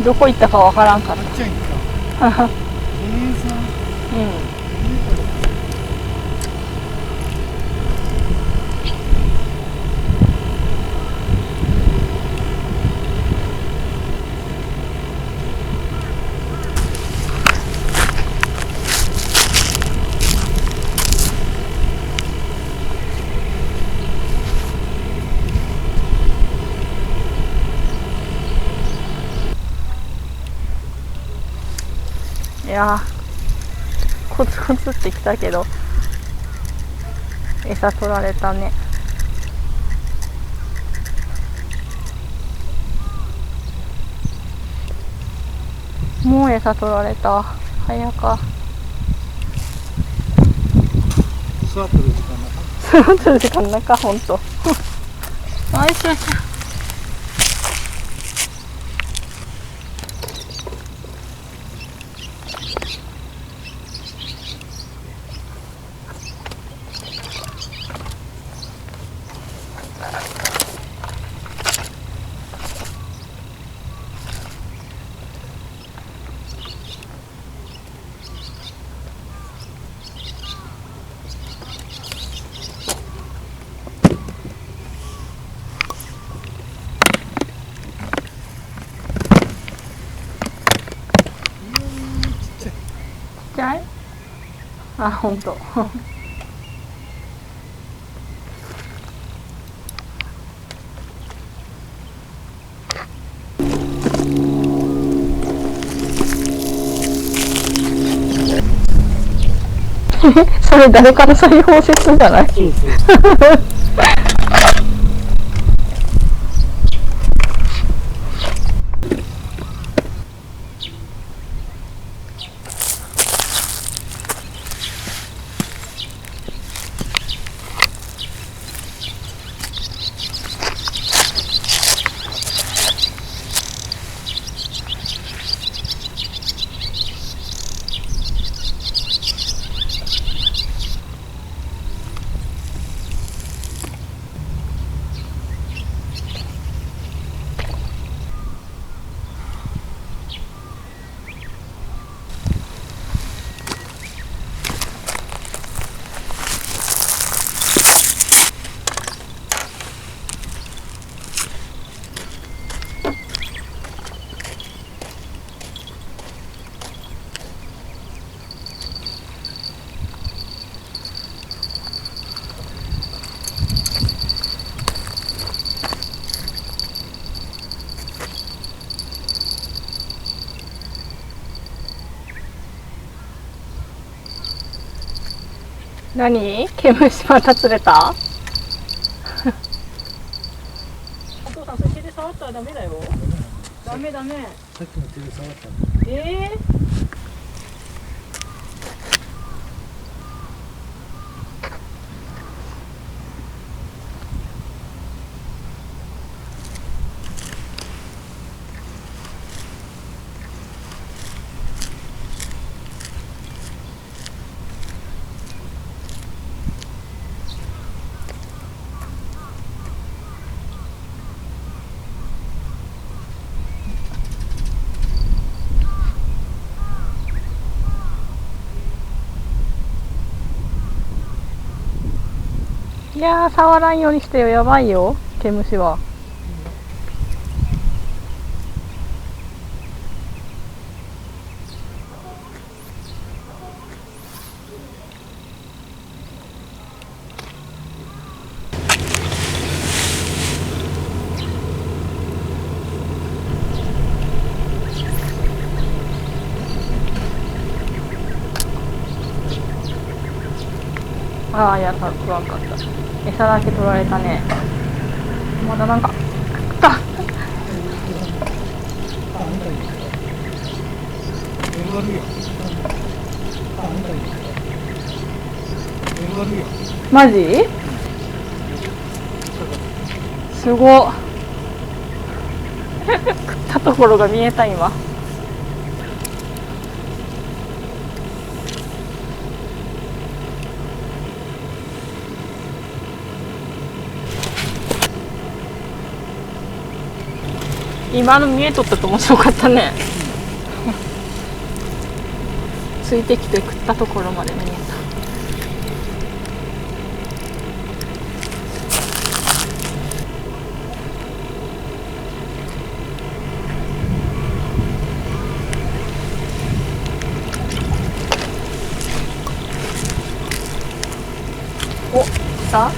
どこ行ったかわからんかった。あっちゃん行った。うん。いやー、コツコツってきたけど餌取られたね。もう餌取られた。早か。座ってる時間なか。座ってる時間なか、ほんと。あいしょいしょ。ちっちゃい？あ、ほんと。それ誰から裁縫説じゃない？そうそう。何？毛虫また釣れた？お父さん、それ手で触ったらダメだよ。ダメダメ。さっきの手で触ったんだ。いやー、触らんようにしてよ。やばいよ、毛虫は。ああ、いや、食わんかった。餌だけ取られたね。まだなんか、食った。マジ？すごっ。食ったところが見えた今。今の見えとったと面白かったね。ついてきて食ったところまで見えた。お、来た？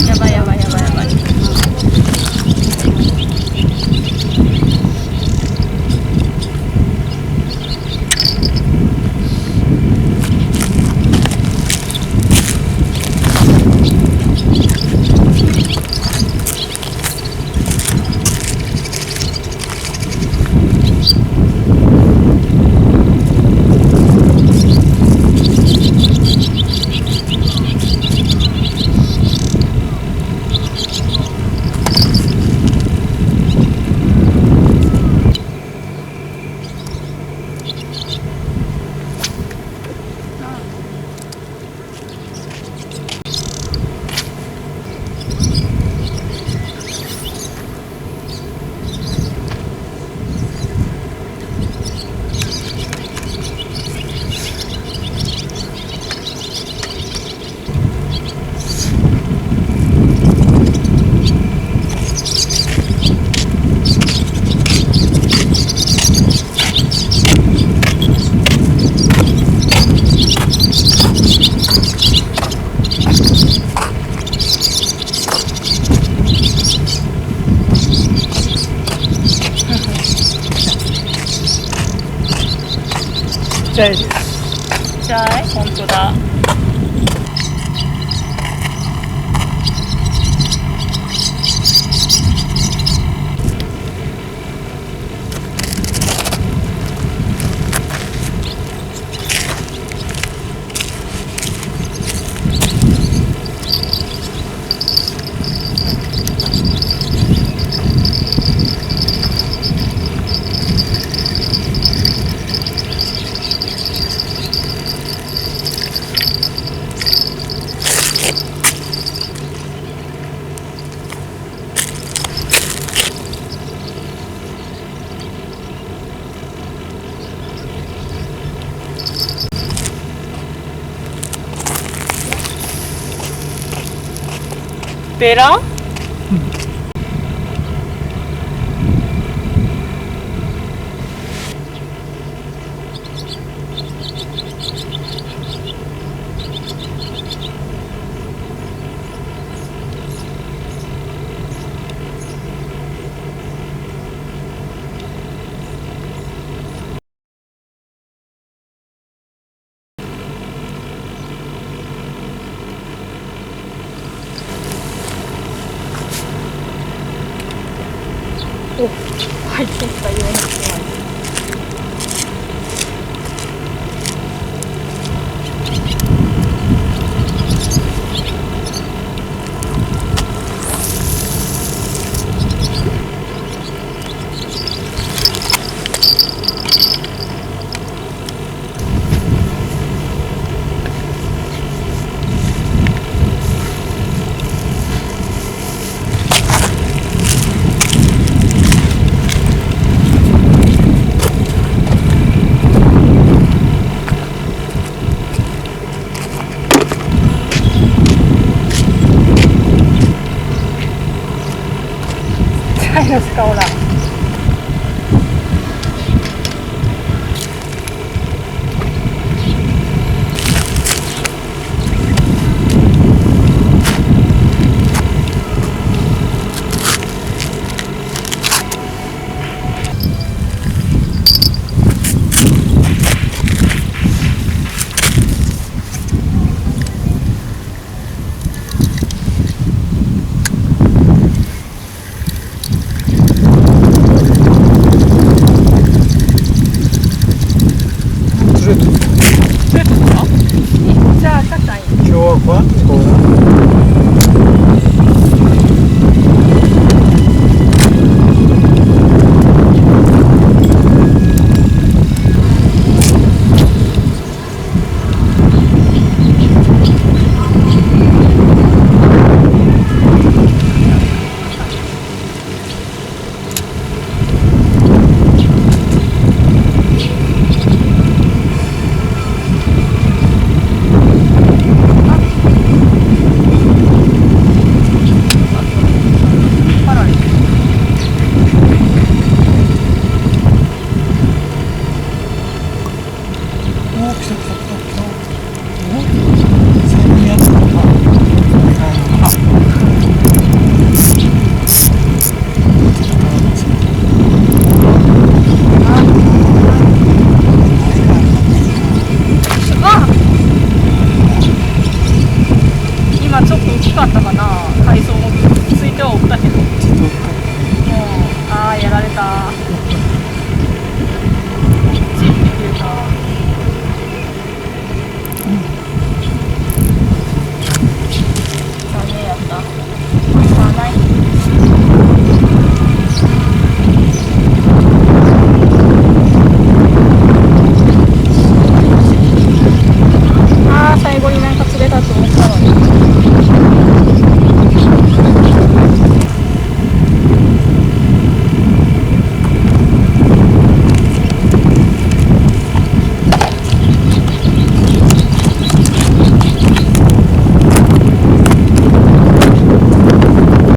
やばいやばいやばいやばい。ちっちゃいです。ちっちゃい？本当だ。ベラ？お、入ってきたような気が